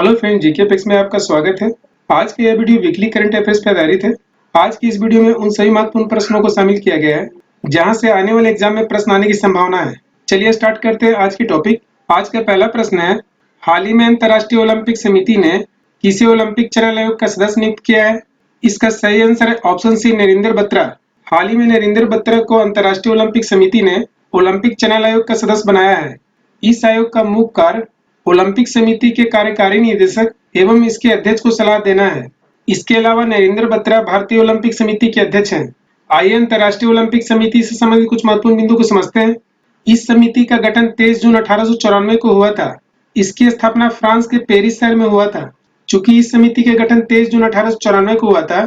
Hello friend, GK pics में आपका स्वागत है। आज की यह वीडियो वीकली करंट अफेयर्स पर आधारित है। आज की इस वीडियो में उन सभी महत्वपूर्ण प्रश्नों को शामिल किया गया है जहां से आने वाले एग्जाम में प्रश्न आने की संभावना है। चलिए स्टार्ट करते हैं आज की टॉपिक। आज का पहला प्रश्न है, हाल ही में अंतर्राष्ट्रीय ओलंपिक समिति ने किसे ओलंपिक चयन आयोग का सदस्य नियुक्त किया है? इसका सही आंसर है ऑप्शन सी, नरेंद्र बत्रा। हाल ही में नरेंद्र बत्रा को अंतर्राष्ट्रीय ओलंपिक समिति ने ओलंपिक चयन आयोग का सदस्य बनाया है। इस आयोग का मुख्य कार्य ओलंपिक समिति के कार्यकारी निदेशक एवं इसके अध्यक्ष को सलाह देना है। इसके अलावा नरेंद्र बत्रा भारतीय ओलंपिक समिति के अध्यक्ष हैं। आइए अंतर्राष्ट्रीय ओलंपिक समिति से संबंधित कुछ महत्वपूर्ण बिंदु को समझते हैं। इस समिति का गठन 23 जून 1894 को हुआ था। इसकी स्थापना फ्रांस के पेरिस शहर में हुआ था। चूंकि इस समिति के गठन 23 जून 1894 को हुआ था,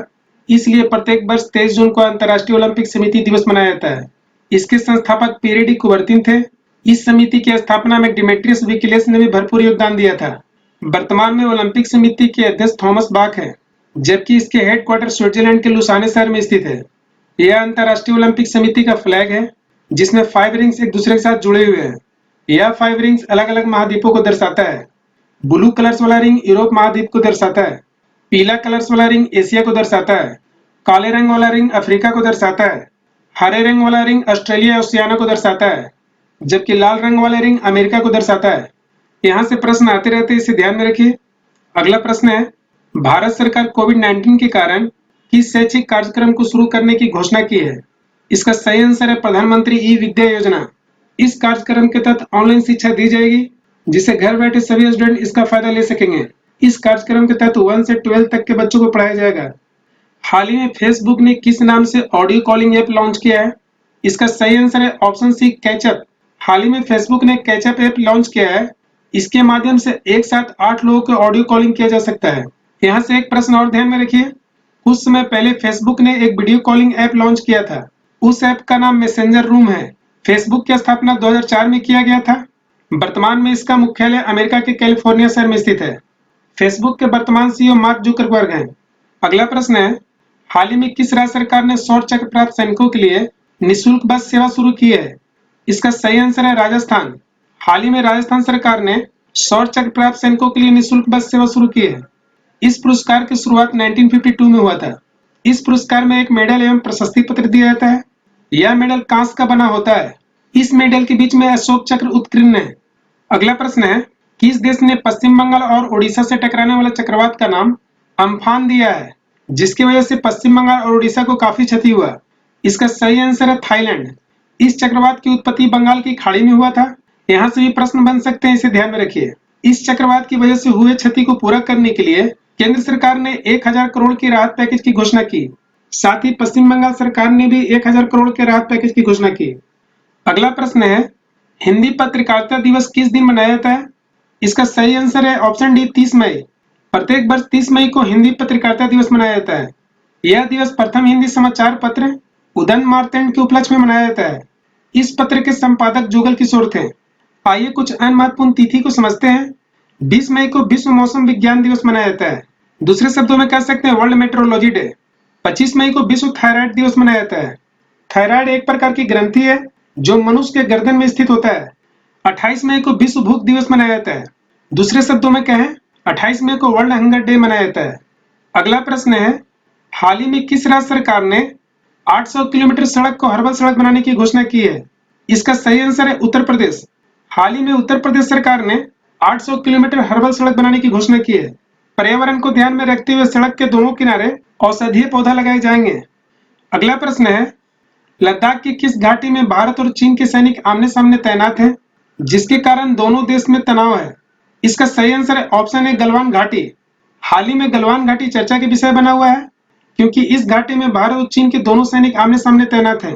इसलिए प्रत्येक वर्ष 23 जून को अंतर्राष्ट्रीय ओलंपिक समिति दिवस मनाया जाता है। इसके संस्थापक पीरे डी कुबर्तिन थे। इस समिति की स्थापना में डिमेट्रियस विकिलेस ने भी भरपूर योगदान दिया था। वर्तमान में ओलंपिक समिति के अध्यक्ष थॉमस बाक है, जबकि इसके हेडक्वार्टर स्विट्जरलैंड के लुसाने शहर में स्थित है। यह अंतर्राष्ट्रीय ओलंपिक समिति का फ्लैग है, जिसमें 5 रिंग्स एक दूसरे के साथ जुड़े हुए हैं। यह 5 रिंग्स अलग अलग महाद्वीपों को दर्शाता है। ब्लू कलर्स वाला रिंग यूरोप महाद्वीप को दर्शाता है। पीला कलर्स वाला रिंग एशिया को दर्शाता है। काले रंग वाला रिंग अफ्रीका को दर्शाता है। हरे रंग वाला रिंग ऑस्ट्रेलिया ओशियाना को दर्शाता है, जबकि लाल रंग वाले रिंग अमेरिका को दर्शाता है। यहाँ से प्रश्न आते रहते हैं, इसे ध्यान में रखिए। अगला प्रश्न है, भारत सरकार कोविड-19 के कारण किस शैक्षिक कार्यक्रम को शुरू करने की घोषणा की है? इसका सही आंसर है प्रधानमंत्री ई विद्या योजना। इस कार्यक्रम के तहत ऑनलाइन शिक्षा दी जाएगी, जिससे घर बैठे सभी स्टूडेंट इसका फायदा ले सकेंगे। इस कार्यक्रम के तहत 1 से 12 तक के बच्चों को पढ़ाया जाएगा। हाल ही में फेसबुक ने किस नाम से ऑडियो कॉलिंग ऐप लॉन्च किया है? इसका सही आंसर है ऑप्शन सी, कैचअप। हाल ही में फेसबुक ने कैचअप ऐप लॉन्च किया है। इसके माध्यम से एक साथ 8 लोगों को ऑडियो कॉलिंग किया जा सकता है। यहाँ से एक प्रश्न और ध्यान में रखिए। कुछ समय पहले फेसबुक ने एक वीडियो कॉलिंग ऐप लॉन्च किया था। उस ऐप का नाम मैसेंजर रूम है। फेसबुक की स्थापना 2004 में किया गया था। वर्तमान में इसका मुख्यालय अमेरिका के कैलिफोर्निया शहर में स्थित है। फेसबुक के वर्तमान सीईओ मार्क जुकरबर्ग हैं। अगला प्रश्न है, हाल ही में किस राज्य सरकार ने शौर्य चक्र प्राप्त सैनिकों के लिए निःशुल्क बस सेवा शुरू की है? इसका सही आंसर है राजस्थान। हाल ही में राजस्थान सरकार ने शौर्य चक्र प्राप्त सैनिकों के लिए निःशुल्क बस सेवा शुरू की है। इस पुरस्कार की शुरुआत 1952 में हुआ था। इस पुरस्कार में एक मेडल एवं प्रशस्ति पत्र दिया जाता है। यह मेडल कांस्य का बना होता है। इस मेडल के बीच में अशोक चक्र उत्कीर्ण है। अगला प्रश्न है, किस देश ने पश्चिम बंगाल और उड़ीसा से टकराने वाले चक्रवात का नाम अम्फान दिया है, जिसकी वजह से पश्चिम बंगाल और उड़ीसा को काफी क्षति हुआ? इसका सही आंसर है थाईलैंड। इस चक्रवात की उत्पत्ति बंगाल की खाड़ी में हुआ था। यहाँ से भी प्रश्न बन सकते हैं, इसे ध्यान में रखिए। इस चक्रवात की वजह से हुए क्षति को पूरा करने के लिए केंद्र सरकार ने 1000 करोड़ की राहत पैकेज की घोषणा की। साथ ही पश्चिम बंगाल सरकार ने भी 1000 करोड़ के राहत पैकेज की घोषणा की। अगला प्रश्न है, हिंदी पत्रकारिता दिवस किस दिन मनाया जाता है? इसका सही आंसर है ऑप्शन डी, 30 मई। प्रत्येक वर्ष 30 मई को हिंदी पत्रकारिता दिवस मनाया जाता है। यह दिवस प्रथम हिंदी समाचार पत्र उदन मार्तंड के उपलक्ष्य में मनाया जाता है। इस पत्र के संपादक जुगल किशोर थे। आइए कुछ अन्य महत्वपूर्ण तिथि को समझते हैं। 20 मई को विश्व मौसम विज्ञान दिवस मनाया जाता है। दूसरे शब्दों में कह सकते हैं वर्ल्ड मेट्रोलॉजी डे। 25 मई को विश्व थायराइड दिवस मनाया जाता है। थायराइड एक प्रकार की ग्रंथि है जो मनुष्य के गर्दन में स्थित होता है। 28 मई को विश्व भूख दिवस मनाया जाता है। दूसरे शब्दों में कहें, 28 मई को वर्ल्ड हंगर डे मनाया जाता है। अगला प्रश्न है, हाल ही में किस राज्य सरकार ने 800 किलोमीटर सड़क को हर्बल सड़क बनाने की घोषणा की है? इसका सही आंसर है उत्तर प्रदेश। हाल ही में उत्तर प्रदेश सरकार ने 800 किलोमीटर हर्बल सड़क बनाने की घोषणा की है। पर्यावरण को ध्यान में रखते हुए सड़क के दोनों किनारे औषधीय पौधा लगाए जाएंगे। अगला प्रश्न है, लद्दाख की किस घाटी में भारत और चीन के सैनिक आमने सामने तैनात हैं, जिसके कारण दोनों देश में तनाव है? इसका सही आंसर है ऑप्शन ए, गलवान घाटी। हाल ही में गलवान घाटी चर्चा के विषय बना हुआ है, क्योंकि इस घाटी में भारत और चीन के दोनों सैनिक आमने सामने तैनात हैं।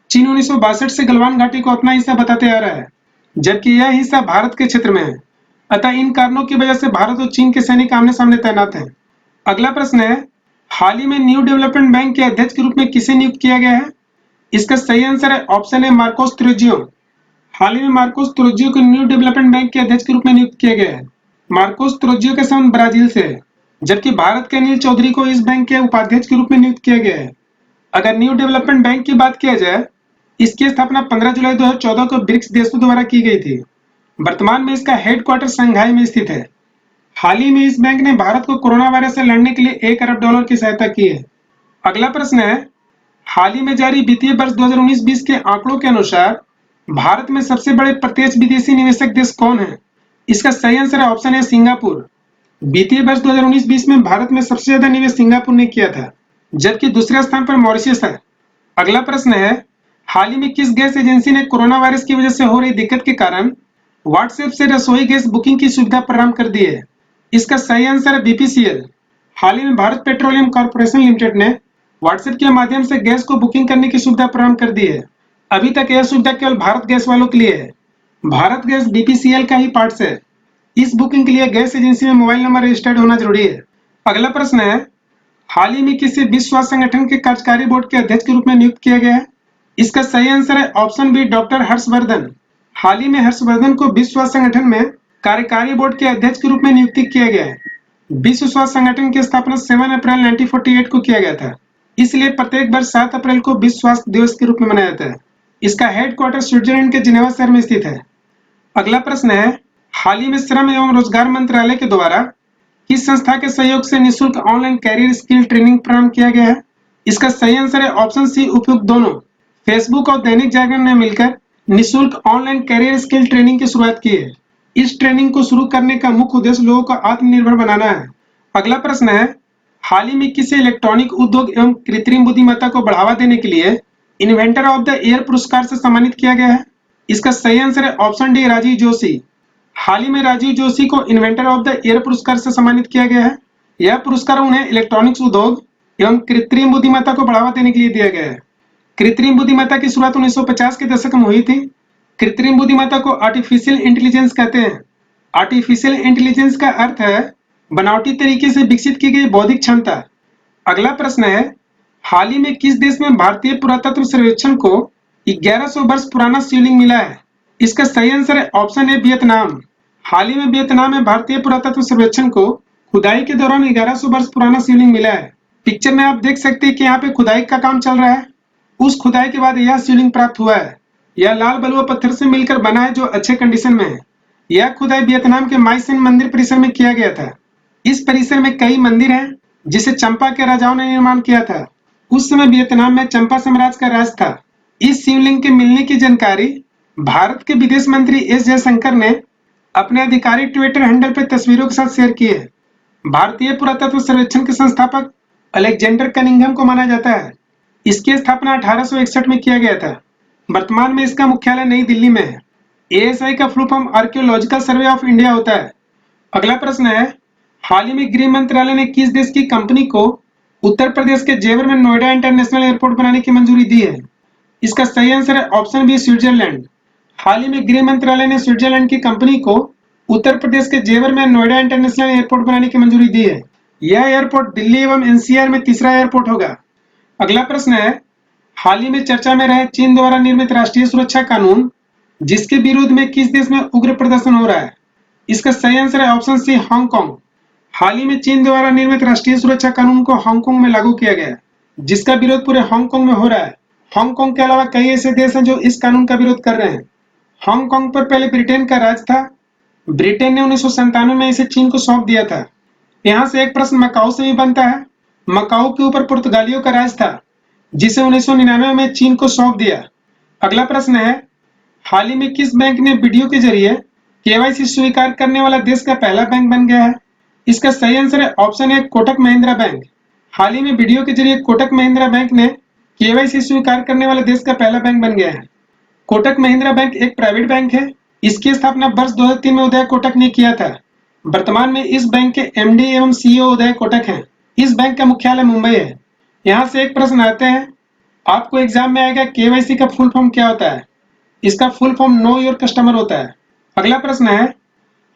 चीन 1962 से गलवान घाटी को अपना हिस्सा बताते आ रहा है, जबकि यह हिस्सा भारत के क्षेत्र में है। अतः इन कारणों की वजह से भारत और चीन के सैनिक आमने सामने तैनात हैं। अगला प्रश्न है, हाल ही में न्यू डेवलपमेंट बैंक के अध्यक्ष के रूप में किसे नियुक्त किया गया है? इसका सही आंसर है ऑप्शन ए, मार्कोस त्रुजियो। हाल ही में मार्कोस त्रुजियो को न्यू डेवलपमेंट बैंक के अध्यक्ष के रूप में नियुक्त किया गया है। मार्कोस त्रुजियो का संबंध ब्राजील से है, जबकि भारत के अनिल चौधरी को इस बैंक के उपाध्यक्ष के रूप में नियुक्त किया गया है। अगर न्यू डेवलपमेंट बैंक की बात किया जाए, इसकी स्थापना 15 जुलाई 2014 को ब्रिक्स देशों द्वारा की गई थी। वर्तमान में इसका हेडक्वार्टर शंघाई में स्थित है। हाल ही में इस बैंक ने भारत को कोरोना वायरस से लड़ने के लिए $1 अरब की सहायता की है। अगला प्रश्न है, हाल ही में जारी वित्तीय वर्ष 2019-20 के आंकड़ों के अनुसार भारत में सबसे बड़े प्रत्यक्ष विदेशी निवेशक देश कौन है? इसका सही आंसर है ऑप्शन है सिंगापुर। वित्तीय वर्ष 2019-20 में भारत में सबसे ज्यादा निवेश सिंगापुर ने किया था, जबकि दूसरे स्थान पर मॉरिशस है। अगला प्रश्न है, हाल ही में किस गैस एजेंसी ने कोरोना वायरस की वजह से हो रही दिक्कत के कारण व्हाट्सएप से रसोई गैस बुकिंग की सुविधा प्रारंभ कर दी है? इसका सही आंसर है बीपीसीएल। हाल ही में भारत पेट्रोलियम कॉर्पोरेशन लिमिटेड ने व्हाट्सएप के माध्यम से गैस को बुकिंग करने की सुविधा प्रारंभ कर दी है। अभी तक यह सुविधा केवल भारत गैस वालों के लिए है। भारत गैस बीपीसीएल का ही पार्ट है। इस बुकिंग के लिए गैस एजेंसी में मोबाइल नंबर रजिस्टर्ड होना जरूरी है। अगला प्रश्न है, हाल ही में किसे विश्व स्वास्थ्य संगठन के कार्यकारी बोर्ड के अध्यक्ष के रूप में नियुक्त किया गया है? इसका सही आंसर है ऑप्शन बी डॉक्टर हर्षवर्धन। हाल ही में हर्षवर्धन को विश्व स्वास्थ्य संगठन में कार्यकारी बोर्ड के अध्यक्ष के रूप में नियुक्त किया गया है। विश्व स्वास्थ्य संगठन की स्थापना 7 अप्रैल 1948 को किया गया था। इसलिए प्रत्येक वर्ष 7 अप्रैल को विश्व स्वास्थ्य दिवस के रूप में मनाया जाता है। इसका हेडक्वार्टर स्विट्जरलैंड के जिनेवा शहर में स्थित है। अगला प्रश्न है, हाल ही में श्रम एवं रोजगार मंत्रालय के द्वारा किस संस्था के सहयोग से निःशुल्क ऑनलाइन कैरियर स्किल ट्रेनिंग प्रारंभ किया गया है? इसका सही आंसर है ऑप्शन सी उपयुक्त दोनों। फेसबुक और दैनिक जागरण ने मिलकर निःशुल्क ऑनलाइन कैरियर स्किल ट्रेनिंग की शुरुआत की है। इस ट्रेनिंग को शुरू करने का मुख्य उद्देश्य लोगों को आत्मनिर्भर बनाना है। अगला प्रश्न है, हाल ही में किसे इलेक्ट्रॉनिक उद्योग एवं कृत्रिम बुद्धिमत्ता को बढ़ावा देने के लिए इन्वेंटर ऑफ द ईयर पुरस्कार से सम्मानित किया गया है? इसका सही आंसर है ऑप्शन डी राजीव जोशी। हाल ही में राजीव जोशी को इन्वेंटर ऑफ द ईयर पुरस्कार से सम्मानित किया गया है। यह पुरस्कार उन्हें इलेक्ट्रॉनिक्स उद्योग एवं कृत्रिम बुद्धिमत्ता को बढ़ावा देने के लिए दिया गया है। कृत्रिम बुद्धिमत्ता की शुरुआत 1950 के दशक में हुई थी। कृत्रिम बुद्धिमत्ता को आर्टिफिशियल इंटेलिजेंस कहते हैं। आर्टिफिशियल इंटेलिजेंस का अर्थ है बनावटी तरीके से विकसित की गई बौद्धिक क्षमता। अगला प्रश्न है, हाल ही में किस देश में भारतीय पुरातत्व सर्वेक्षण को 1100 वर्ष पुराना शिवलिंग मिला है? इसका सही आंसर है ऑप्शन ए वियतनाम। हाल ही में वियतनाम में भारतीय पुरातत्व सर्वेक्षण को खुदाई के दौरान 1100 वर्ष पुराना शिवलिंग मिला है। पिक्चर में आप देख सकते हैं कि यहाँ पे खुदाई का काम चल रहा है। उस खुदाई के बाद यह शिवलिंग प्राप्त हुआ है। यह लाल बलुआ पत्थर से मिलकर बना है जो अच्छे कंडीशन में है। यह खुदाई वियतनाम के माइसेन मंदिर परिसर में किया गया था। इस परिसर में कई मंदिर हैं जिसे चंपा के राजाओं ने निर्माण किया था। उस समय वियतनाम में चंपा साम्राज्य का राज था। इस शिवलिंग के मिलने की जानकारी भारत के विदेश मंत्री एस जयशंकर ने अपने आधिकारिक ट्विटर हैंडल पर तस्वीरों के साथ शेयर की है। भारतीय पुरातत्व सर्वेक्षण के संस्थापक अलेक्जेंडर कनिंघम को माना जाता है। इसकी स्थापना 1861 में किया गया था। वर्तमान में इसका मुख्यालय नई दिल्ली में है। एएसआई का full form archaeological survey of India होता है। अगला प्रश्न है, हाल ही में गृह मंत्रालय ने किस देश की कंपनी को उत्तर प्रदेश के जेवर में नोएडा इंटरनेशनल एयरपोर्ट बनाने की मंजूरी दी है? इसका सही आंसर है ऑप्शन बी स्विट्जरलैंड। हाल ही में गृह मंत्रालय ने स्विट्जरलैंड की कंपनी को उत्तर प्रदेश के जेवर में नोएडा इंटरनेशनल एयरपोर्ट बनाने की मंजूरी दी है। यह एयरपोर्ट दिल्ली एवं एनसीआर में तीसरा एयरपोर्ट होगा। अगला प्रश्न है, हाल ही में चर्चा में रहे चीन द्वारा निर्मित राष्ट्रीय सुरक्षा कानून जिसके विरोध में किस देश में उग्र प्रदर्शन हो रहा है? इसका सही आंसर है ऑप्शन सी हांगकांग। हाल ही में चीन द्वारा निर्मित राष्ट्रीय सुरक्षा कानून को हांगकांग में लागू किया गया, जिसका विरोध पूरे हांगकांग में हो रहा है। हांगकांग के अलावा कई ऐसे देश हैं जो इस कानून का विरोध कर रहे हैं। हांगकांग पर पहले ब्रिटेन का राज था। ब्रिटेन ने 1997 में इसे चीन को सौंप दिया था। यहाँ से एक प्रश्न मकाऊ से भी बनता है। मकाऊ के ऊपर पुर्तगालियों का राज था, जिसे 1999 में चीन को सौंप दिया। अगला प्रश्न है, हाल ही में किस बैंक ने वीडियो के जरिए केवाईसी स्वीकार करने वाला देश का पहला बैंक बन गया है? इसका सही आंसर है option A Kotak Mahindra bank. हाल ही में वीडियो के जरिए कोटक महिंद्रा बैंक ने केवाईसी स्वीकार करने वाले देश का पहला बैंक बन गया है। कोटक महिंद्रा बैंक एक प्राइवेट बैंक है। इसकी स्थापना वर्ष 2003 में उदय कोटक ने किया था। वर्तमान में इस बैंक के एमडी एवं सीईओ उदय कोटक हैं। इस बैंक का मुख्यालय मुंबई है। यहाँ से एक प्रश्न आते हैं, आपको एग्जाम में आएगा केवाईसी का फुल फॉर्म क्या होता है? इसका full form know your customer होता है। अगला प्रश्न है,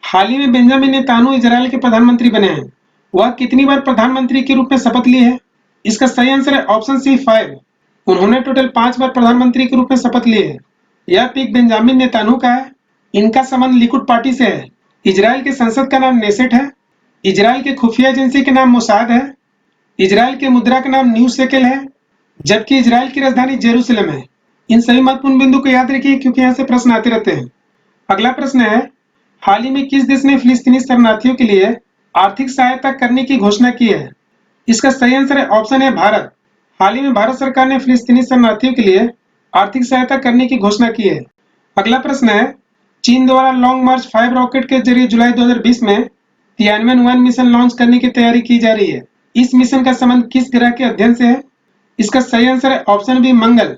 हाल ही में बेंजामिन नेतान्याहू इजराइल के प्रधानमंत्री बने हैं। वह कितनी बार प्रधानमंत्री के रूप में शपथ ली है? इसका सही आंसर है ऑप्शन सी 5। उन्होंने टोटल 5 बार प्रधानमंत्री के रूप में शपथ ली है। यह पिक बेंजामिन नेतान्याहू का है। इनका संबंध लिकुड पार्टी से है। इजराइल के संसद का नाम नेसेट है। इजराइल के खुफिया एजेंसी के नाम मोसाद है। इजराइल के मुद्रा का नाम न्यू शेकेल है, जबकि इजराइल की राजधानी जेरूसलम है। इन सभी महत्वपूर्ण बिंदु को याद रखिए क्योंकि यहाँ से प्रश्न आते रहते हैं। अगला प्रश्न है, हाल ही में किस देश ने फिलिस्तीनी शरणार्थियों के लिए आर्थिक सहायता करने की घोषणा की है? इसका सही आंसर है ऑप्शन है भारत। हाल ही में भारत सरकार ने फिलिस्तीनी शरणार्थियों के लिए आर्थिक सहायता करने की घोषणा की है। अगला प्रश्न है, चीन द्वारा लॉन्ग मार्च 5 रॉकेट के जरिए जुलाई 2020 में तियानवे-1 मिशन लॉन्च करने की तैयारी की जा रही है। इस मिशन का संबंध किस ग्रह के अध्ययन से है? इसका सही आंसर है ऑप्शन बी मंगल।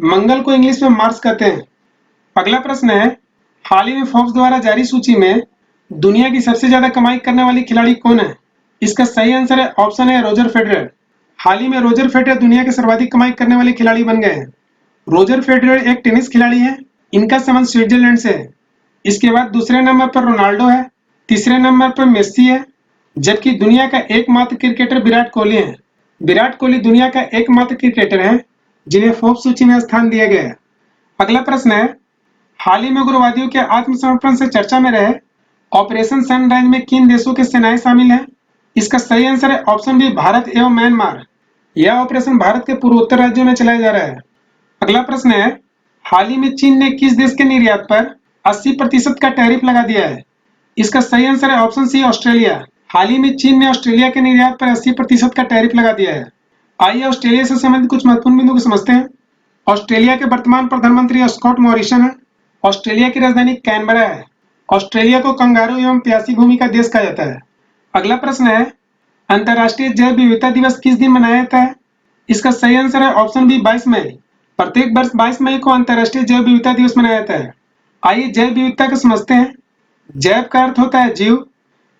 मंगल को इंग्लिश में मार्स कहते हैं। अगला प्रश्न है, हाल ही में फोर्ब्स द्वारा जारी सूची में दुनिया की सबसे ज्यादा कमाई करने वाली खिलाड़ी कौन है? इसका सही आंसर है ऑप्शन है रोजर फेडरर। हाल ही में रोजर फेडरर दुनिया के सर्वाधिक कमाई करने वाले खिलाड़ी बन गए हैं। रोजर फेडरर एक टेनिस खिलाड़ी है। इनका संबंध स्विट्जरलैंड से है। इसके बाद दूसरे नंबर पर रोनाल्डो है, तीसरे नंबर पर मेस्सी है, जबकि दुनिया का एकमात्र क्रिकेटर विराट कोहली है। विराट कोहली दुनिया का एकमात्र क्रिकेटर है जिन्हें फोर्ब्स सूची में स्थान दिया गया है। अगला प्रश्न है, हाल ही में उग्रवादियों के आत्मसमर्पण से चर्चा में रहे ऑपरेशन सनराइज में किन देशों की सेनाएं शामिल हैं? इसका सही आंसर है ऑप्शन बी भारत एवं म्यांमार। यह ऑपरेशन भारत के पूर्वोत्तर राज्यों में चलाया जा रहा है। अगला प्रश्न है, हाल ही में चीन ने किस देश के निर्यात पर 80% का टैरिफ लगा दिया है? इसका सही आंसर है ऑप्शन सी ऑस्ट्रेलिया। हाल ही में चीन ने ऑस्ट्रेलिया के निर्यात पर 80% का टैरिफ लगा दिया है। आइए ऑस्ट्रेलिया से संबंधित कुछ महत्वपूर्ण बिंदु को समझते हैं। ऑस्ट्रेलिया के वर्तमान प्रधानमंत्री स्कॉट मॉरिसन है। ऑस्ट्रेलिया की राजधानी कैनबरा है। ऑस्ट्रेलिया को कंगारू एवं प्यासी भूमि का देश कहा जाता है। अगला प्रश्न है, अंतर्राष्ट्रीय जैव विविधता दिवस किस दिन मनाया जाता है? इसका सही आंसर है ऑप्शन बी 22 मई। प्रत्येक वर्ष 22 मई को अंतर्राष्ट्रीय जैव विविधता दिवस मनाया जाता है। आइए जैव विविधता को समझते हैं। जैव का अर्थ होता है जीव,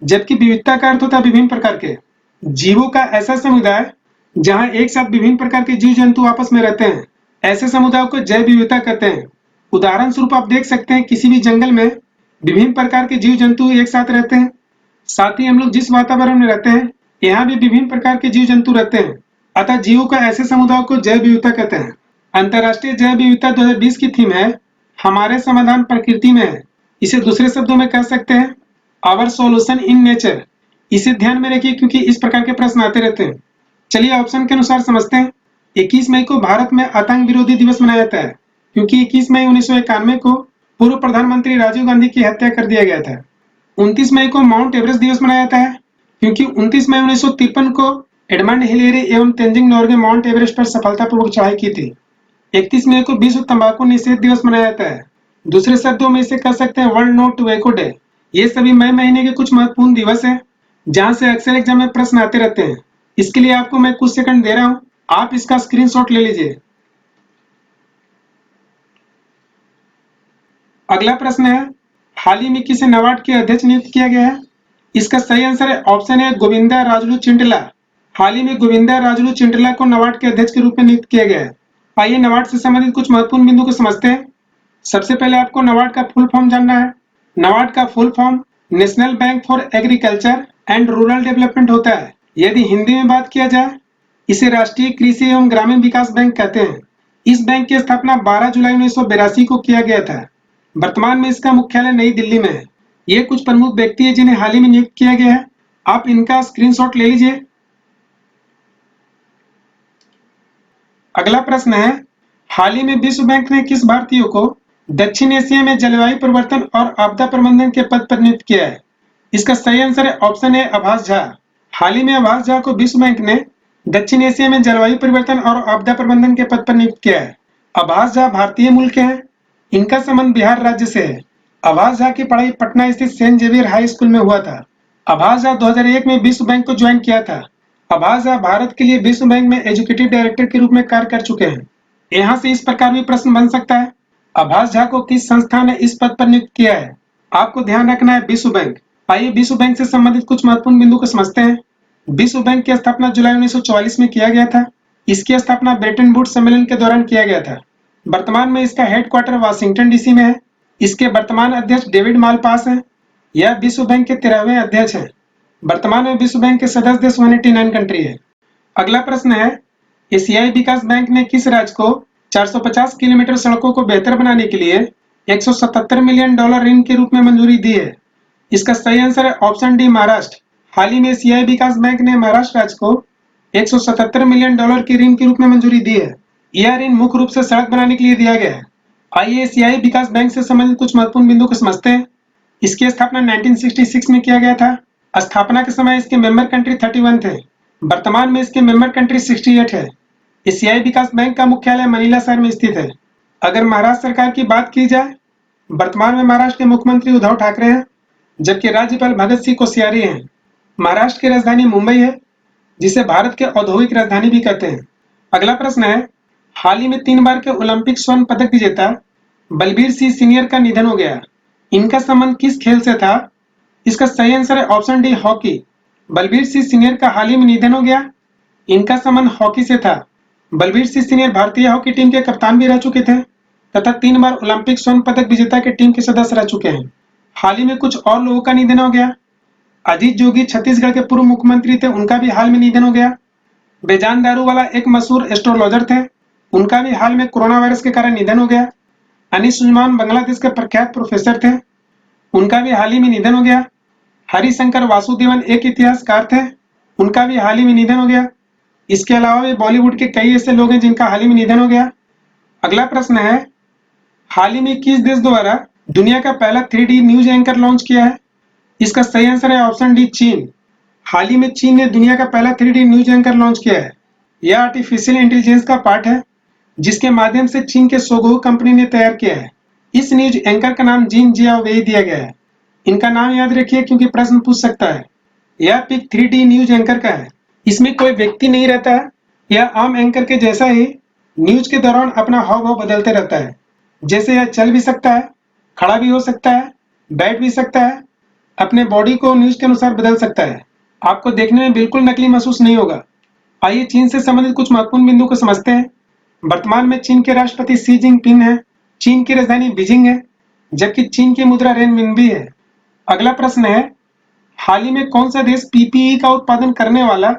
जबकि विविधता का अर्थ होता है विभिन्न प्रकार के जीवों का ऐसा समुदाय जहां एक साथ विभिन्न प्रकार के जीव जंतु आपस में रहते हैं। ऐसे समुदायों को जैव विविधता कहते हैं। उदाहरण स्वरूप आप देख सकते हैं किसी भी जंगल में विभिन्न प्रकार के जीव जंतु एक साथ रहते हैं। साथ ही हम लोग जिस वातावरण में रहते हैं यहाँ भी विभिन्न प्रकार के जीव जंतु रहते हैं। अतः जीवों का ऐसे समुदायों को जैव विविधता कहते हैं। अंतर्राष्ट्रीय जैव विविधता 2020 की थीम है हमारे समाधान प्रकृति में है। इसे दूसरे शब्दों में कह सकते हैं आवर सॉल्यूशन इन नेचर। इसे ध्यान में रखिए क्योंकि इस प्रकार के प्रश्न आते रहते हैं। चलिए ऑप्शन के अनुसार समझते हैं। 21 मई को भारत में आतंक विरोधी दिवस मनाया जाता है क्योंकि 21 मई 1991 को पूर्व प्रधानमंत्री राजीव गांधी की हत्या कर दिया गया था। 29 मई को माउंट एवरेस्ट दिवस मनाया जाता है क्योंकि 29 मई 1953 को एडमंड हिलेरी एवं तेंजिंग नोर्गे माउंट एवरेस्ट पर सफलतापूर्वक चढ़ाई की थी। 31 मई को विश्व तंबाकू निषेध दिवस मनाया जाता है। दूसरे शब्दों में इसे कह सकते हैं वर्ल्ड नो टोबैको डे। ये सभी मई महीने के कुछ महत्वपूर्ण दिवस हैं जहां से अक्सर एग्जाम में प्रश्न आते रहते हैं। इसके लिए आपको मैं कुछ सेकंड दे रहा हूं, आप इसका स्क्रीनशॉट ले लीजिए। अगला प्रश्न है, हाल ही में किसे नाबार्ड के अध्यक्ष नियुक्त किया गया है? इसका सही आंसर है ऑप्शन है गोविंदा राजुलू चिंटला। हाल ही में गोविंदा राजुलू चिंटला को नाबार्ड के अध्यक्ष के रूप में नियुक्त किया गया है। आइए नाबार्ड से संबंधित कुछ महत्वपूर्ण बिंदु को समझते हैं। सबसे पहले आपको नाबार्ड का फुल फॉर्म जानना है। नाबार्ड का full form national bank for agriculture and rural development होता है। यदि हिंदी में बात किया जाए इसे राष्ट्रीय कृषि एवं ग्रामीण विकास बैंक कहते हैं। इस बैंक की स्थापना 12 जुलाई 1982 को किया गया था। वर्तमान में इसका मुख्यालय नई दिल्ली में है। ये कुछ प्रमुख व्यक्ति हैं जिन्हें हाल ही में नियुक्त किया गया है। आप इनका स्क्रीनशॉट ले लीजिए। अगला प्रश्न है, हाल ही में विश्व बैंक ने किस भारतीय को दक्षिण एशिया में जलवायु परिवर्तन और आपदा प्रबंधन के पद पर नियुक्त किया है? इसका सही आंसर है ऑप्शन है आभास झा। हाल ही में आभास झा को विश्व बैंक ने दक्षिण एशिया में जलवायु परिवर्तन और आपदा प्रबंधन के पद पर नियुक्त किया है। आभास झा भारतीय मूल के हैं। इनका संबंध बिहार राज्य से है। आभास झा की पढ़ाई पटना स्थित सेंट जेवियर हाई स्कूल में हुआ था। आभास झा 2001 में विश्व बैंक को ज्वाइन किया था। आभास झा भारत के लिए विश्व बैंक में एजुकेटिव डायरेक्टर के रूप में कार्य कर चुके हैं। यहाँ से इस प्रकार भी प्रश्न बन सकता है, आभास झा को किस संस्था ने इस पद पर नियुक्त किया है? आपको ध्यान रखना है विश्व बैंक। आइए विश्व बैंक से संबंधित कुछ महत्वपूर्ण बिंदु को समझते हैं। विश्व बैंक की स्थापना जुलाई 1944 में किया गया था। इसकी स्थापना ब्रेटन वुड्स सम्मेलन के दौरान किया गया था। वर्तमान में इसका हेडक्वार्टर वाशिंगटन डीसी में है। इसके वर्तमान अध्यक्ष डेविड मालपास हैं। यह विश्व बैंक के 13वें अध्यक्ष हैं। वर्तमान में विश्व बैंक के सदस्य देश 189 कंट्री है। अगला प्रश्न है, एशियाई विकास बैंक ने किस राज्य को 450 किलोमीटर सड़कों को बेहतर बनाने के लिए $177 मिलियन ऋण के रूप में मंजूरी दी है? इसका सही आंसर है ऑप्शन डी महाराष्ट्र। हाल ही में एशियाई विकास बैंक ने महाराष्ट्र राज्य को $177 मिलियन की ऋण के रूप में मंजूरी दी है। यह ऋण मुख्य रूप से सड़क बनाने के लिए दिया गया है। आइए एशियाई विकास बैंक से संबंधित कुछ महत्वपूर्ण बिंदु को समझते हैं। इसकी स्थापना 1966 में किया गया था। स्थापना के समय इसके मेंबर कंट्री 31 थे। वर्तमान में इसके मेंबर कंट्री 68 है। एशियाई विकास बैंक का मुख्यालय मनीला शहर में स्थित है। अगर महाराष्ट्र सरकार की बात की जाए, वर्तमान में महाराष्ट्र के मुख्यमंत्री उद्धव ठाकरे हैं, जबकि राज्यपाल भगत सिंह कोश्यारी हैं। महाराष्ट्र की राजधानी मुंबई है, जिसे भारत के औद्योगिक राजधानी भी कहते हैं। अगला प्रश्न है, हाल ही में 3 बार के ओलंपिक स्वर्ण पदक विजेता बलबीर सिंह सीनियर का निधन हो गया। इनका संबंध किस खेल से था? इसका सही आंसर है option D, hockey. Balbir Singh senior का हाल ही में निधन हो गया। इनका संबंध हॉकी से था। बलबीर सिंह सीनियर भारतीय हॉकी टीम के कप्तान भी रह चुके थे तथा 3 बार ओलंपिक स्वर्ण पदक विजेता के टीम के सदस्य रह चुके हैं। हाल ही में कुछ और लोगों का निधन हो गया। अजीत जोगी छत्तीसगढ़ के पूर्व मुख्यमंत्री थे, उनका भी हाल में निधन हो गया। बेजान दारूवाला एक मशहूर एस्ट्रोलॉजर थे, उनका भी हाल में कोरोना वायरस के कारण निधन हो गया। अनीस उस्मान बांग्लादेश के प्रख्यात प्रोफेसर थे, उनका भी हाल ही में निधन हो गया। हरिशंकर वासुदेवन एक इतिहासकार थे, उनका भी हाल ही में निधन हो गया। इसके अलावा भी बॉलीवुड के कई ऐसे लोग हैं जिनका हाल ही में निधन हो गया। अगला प्रश्न है, हाल ही में किस देश द्वारा दुनिया का पहला 3D न्यूज एंकर लॉन्च किया है? इसका सही आंसर है ऑप्शन डी, चीन। हाल ही में चीन ने दुनिया का पहला 3D न्यूज एंकर लॉन्च किया है। यह आर्टिफिशियल इंटेलिजेंस का पार्ट है, जिसके माध्यम से चीन के सोगोहू कंपनी ने तैयार किया है। इस न्यूज एंकर का नाम जिन जियाओवेई दिया गया है। इनका नाम याद रखिए क्योंकि प्रश्न पूछ सकता है। यह पिक 3D न्यूज एंकर का है। इसमें कोई व्यक्ति नहीं रहता है। यह आम एंकर के जैसा ही न्यूज के दौरान अपना हाव भाव बदलते रहता है। जैसे यह चल भी सकता है, खड़ा भी हो सकता है, बैठ भी सकता है, अपने बॉडी को न्यूज के अनुसार बदल सकता है। आपको देखने में बिल्कुल नकली महसूस नहीं होगा। आइए चीन से संबंधित कुछ महत्वपूर्ण बिंदु को समझते हैं। वर्तमान में चीन के राष्ट्रपति शी जिनपिंग हैं। चीन की राजधानी बीजिंग है, जबकि चीन की मुद्रा रेनमिनबी है। अगला प्रश्न है, हाल ही में कौन सा देश पीपीई का उत्पादन करने वाला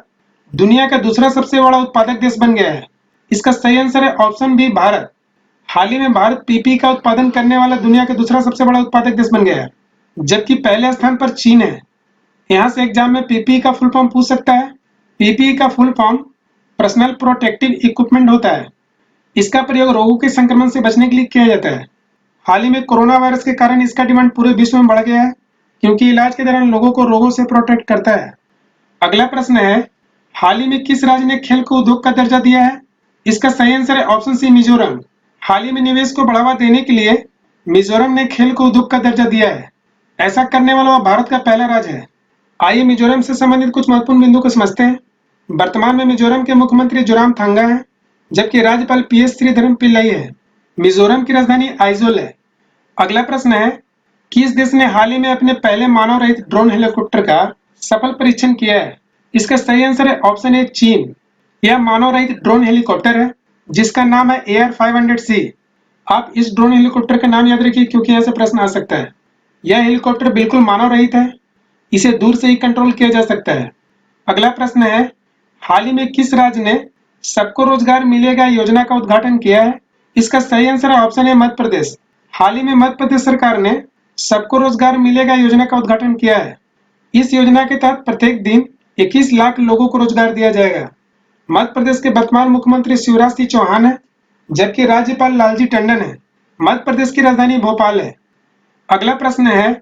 दुनिया का दूसरा सबसे बड़ा उत्पादक देश बन गया है? इसका सही आंसर है ऑप्शन बी, भारत। हाल ही में भारत पीपीई का उत्पादन करने वाला दुनिया का दूसरा सबसे बड़ा उत्पादक देश बन गया है, जबकि पहले स्थान पर चीन है। यहाँ से एग्जाम में पीपीई का फुल फॉर्म पूछ सकता है। पीपीई का full form personal protective equipment होता है। इसका प्रयोग रोगों के संक्रमण से बचने के लिए किया जाता है। हाल ही में कोरोना वायरस के कारण इसका डिमांड पूरे विश्व में बढ़ गया है, क्योंकि इलाज के दौरान लोगों को रोगों से प्रोटेक्ट करता है। अगला प्रश्न है, हाल ही में किस राज्य ने खेल को उद्योग का दर्जा दिया है? इसका सही आंसर है ऑप्शन सी, मिजोरम। हाल ही में निवेश को बढ़ावा देने के लिए मिजोरम ने खेल को उद्योग का दर्जा दिया है। ऐसा करने वाला भारत का पहला राज्य है। आइए मिजोरम से संबंधित कुछ महत्वपूर्ण बिंदु को समझते हैं। वर्तमान में मिजोरम के मुख्यमंत्री जोरामथांगा हैं, जबकि राज्यपाल पीएस श्रीधरन पिल्लाई है। मिजोरम की राजधानी आइजोल है। अगला प्रश्न है, किस देश ने हाल ही में अपने पहले मानव रहित ड्रोन हेलीकॉप्टर का सफल परीक्षण किया है? इसका सही आंसर है ऑप्शन ए, चीन। यह मानव रहित ड्रोन हेलीकॉप्टर है, जिसका नाम है AR-500C। आप इस ड्रोन हेलीकॉप्टर का नाम याद रखिए क्योंकि यहाँ से प्रश्न आ सकता है। यह हेलीकॉप्टर बिल्कुल मानव रहित है, इसे दूर से ही कंट्रोल किया जा सकता है। अगला प्रश्न है, हाल ही में किस राज्य ने सबको रोजगार मिलेगा योजना का उद्घाटन किया है? इसका सही आंसर है ऑप्शन ए, मध्य प्रदेश। हाल ही में मध्य प्रदेश सरकार ने सबको रोजगार मिलेगा योजना का उद्घाटन किया है। इस योजना के तहत प्रत्येक दिन 21 लाख लोगों को रोजगार दिया जाएगा। मध्य प्रदेश के वर्तमान मुख्यमंत्री शिवराज सिंह चौहान है, जबकि राज्यपाल लालजी टंडन है। मध्य प्रदेश की राजधानी भोपाल है। अगला प्रश्न है,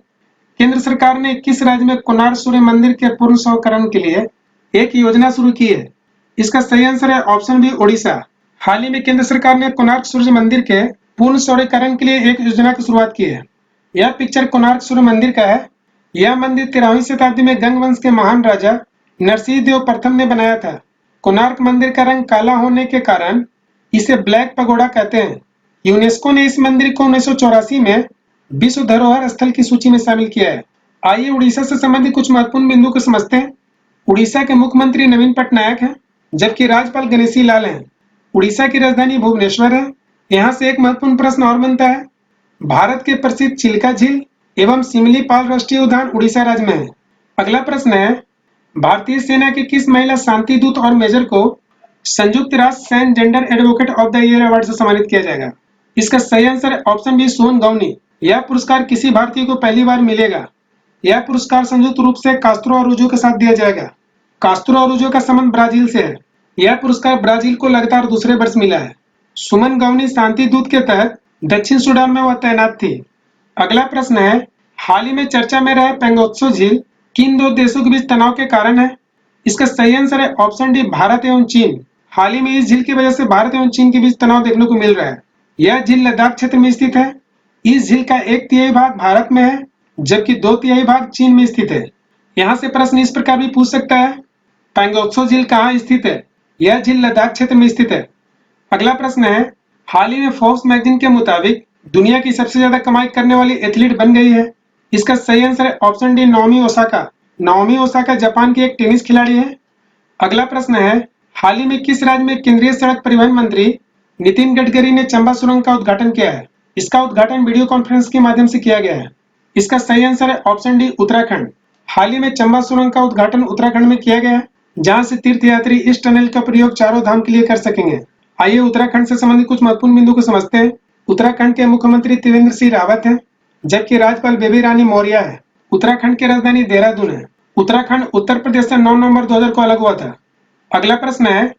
केंद्र सरकार ने किस राज्य में कोणार्क सूर्य मंदिर के पूर्ण शौचाकरण के लिए एक योजना शुरू की है? इसका सही आंसर है ऑप्शन बी, ओडिशा। हाल ही में केंद्र सरकार ने कोणार्क सूर्य मंदिर के पूर्ण शौचाकरण के लिए एक योजना की शुरुआत की है। यह पिक्चर कोणार्क सूर्य मंदिर का है। यह मंदिर 13वीं शताब्दी में गंग वंश के महान राजा नरसिंह देव प्रथम ने बनाया था। कोणार्क मंदिर का रंग काला होने के कारण इसे ब्लैक पगोडा कहते हैं। यूनेस्को ने इस मंदिर को 1984 में विश्व धरोहर स्थल की सूची में शामिल किया है। आइए उड़ीसा से संबंधित कुछ महत्वपूर्ण बिंदु को समझते हैं। उड़ीसा के मुख्यमंत्री नवीन पटनायक हैं, जबकि राज्यपाल गणेशी लाल हैं। उड़ीसा की राजधानी भुवनेश्वर है। यहाँ से एक महत्वपूर्ण प्रश्न और बनता है, भारत के प्रसिद्ध चिल्का झील एवं सिमलीपाल राष्ट्रीय उद्यान उड़ीसा राज्य में है। अगला प्रश्न है, भारतीय सेना की किस महिला शांति दूत और मेजर को संयुक्त राष्ट्र सैन्य gender advocate of the year award से सम्मानित किया जाएगा? इसका सही आंसर है ऑप्शन बी, सोन गौनी। यह पुरस्कार किसी भारतीय को पहली बार मिलेगा। यह पुरस्कार संयुक्त रूप से कास्त्रो अरुजो के साथ दिया जाएगा। कास्त्रो अरुजो का संबंध ब्राजील से है। यह पुरस्कार ब्राजील को लगातार दूसरे वर्ष मिला है। सुमन गौनी शांति दूत के तहत दक्षिण सूडान में वह तैनात थी। अगला प्रश्न है, हाल ही में चर्चा में रहे पेंगोत्सो झील किन दो देशों के बीच तनाव के कारण है? इसका सही आंसर है ऑप्शन डी, भारत एवं चीन। हाल ही में इस झील की वजह से भारत एवं चीन के बीच तनाव देखने को मिल रहा है। यह झील लद्दाख क्षेत्र में स्थित है। इस झील का 1/3 भाग भारत में है, जबकि 2/3 भाग चीन में स्थित है। यहाँ से प्रश्न इस प्रकार भी पूछ सकता है, पैंगोत्सो झील कहाँ स्थित है? यह झील लद्दाख क्षेत्र में स्थित है। अगला प्रश्न है, हाल ही में फोर्ब्स मैगजीन के मुताबिक दुनिया की सबसे ज्यादा कमाई करने वाली एथलीट बन गई है। इसका सही आंसर है option D, Naomi Osaka. Naomi Osaka Japan की एक टेनिस खिलाड़ी है। अगला प्रश्न है, हाल ही में किस राज्य में केंद्रीय सड़क परिवहन मंत्री नितिन गडकरी ने चंबा सुरंग का उद्घाटन किया है? इसका उद्घाटन वीडियो कॉन्फ्रेंस के माध्यम से किया गया है। इसका सही आंसर है ऑप्शन डी, उत्तराखंड। हाल ही में चंबा सुरंग का उद्घाटन उत्तराखंड में किया गया है, जहां से तीर्थयात्री इस टनल का प्रयोग चारों धाम के लिए कर सकेंगे। आइए उत्तराखंड से संबंधित कुछ महत्वपूर्ण बिंदु को समझते हैं। उत्तराखंड के मुख्यमंत्री त्रिवेंद्र सिंह रावत हैं, जबकि राज्यपाल बेबी रानी मौर्य है। उत्तराखंड की राजधानी देहरादून है। उत्तराखंड उत्तर प्रदेश से 9 नवंबर 2000 को अलग हुआ था। अगला प्रश्न है,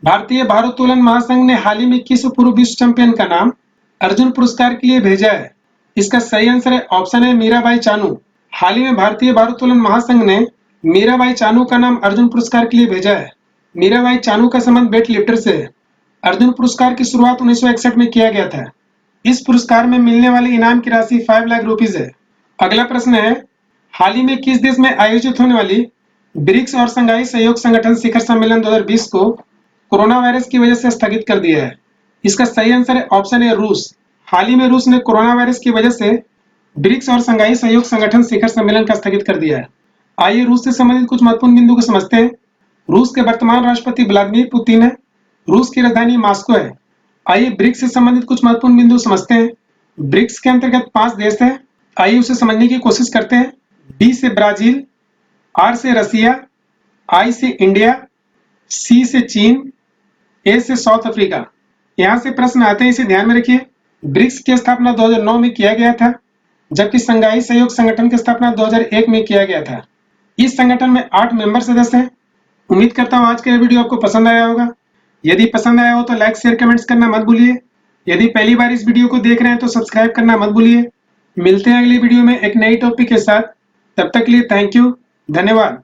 भारतीय भारोत्तोलन महासंघ ने हाल ही में किस पूर्व विश्व चैंपियन का नाम अर्जुन पुरस्कार के लिए भेजा है? इसका सही आंसर है ऑप्शन है, मीराबाई चानू। हाल ही में भारतीय भारोत्तोलन महासंघ ने मीराबाई चानू का नाम अर्जुन पुरस्कार के लिए भेजा है। मीराबाई चानू का संबंध वेट लिफ्टर से है। अर्जुन पुरस्कार की शुरुआत 1961 में किया गया था। इस पुरस्कार में मिलने वाले इनाम की राशि 5 लाख रुपीज है। अगला प्रश्न है, हाल ही में किस देश में आयोजित होने वाली ब्रिक्स और संघाई सहयोग संगठन शिखर सम्मेलन 2020 को कोरोना वायरस की वजह से स्थगित कर दिया है? इसका सही आंसर है ऑप्शन है, रूस। हाल ही में रूस ने कोरोना वायरस की वजह से ब्रिक्स और संघाई सहयोग संगठन शिखर सम्मेलन का स्थगित कर दिया है। आइए रूस से संबंधित कुछ महत्वपूर्ण बिंदु को समझते हैं। रूस के वर्तमान राष्ट्रपति व्लादिमीर पुतिन है। रूस की राजधानी मॉस्को है। आइए ब्रिक्स से संबंधित कुछ महत्वपूर्ण बिंदु समझते हैं। ब्रिक्स के अंतर्गत 5 देश हैं। आइए उसे समझने की कोशिश करते हैं। बी से ब्राजील, आर से रसिया, आई से इंडिया, सी से चीन, ए से साउथ अफ्रीका। यहाँ से प्रश्न आते हैं, इसे ध्यान में रखिए। ब्रिक्स की स्थापना 2009 में किया गया था, जबकि संघाई सहयोग संगठन की स्थापना 2001 में किया गया था। इस संगठन में 8 मेंबर सदस्य हैं। उम्मीद करता हूँ आज का यह वीडियो आपको पसंद आया होगा। यदि पसंद आया हो तो लाइक, शेयर, कमेंट्स करना मत भूलिए। यदि पहली बार इस वीडियो को देख रहे हैं तो सब्सक्राइब करना मत भूलिए। मिलते हैं अगली वीडियो में एक नई टॉपिक के साथ। तब तक के लिए थैंक यू, धन्यवाद।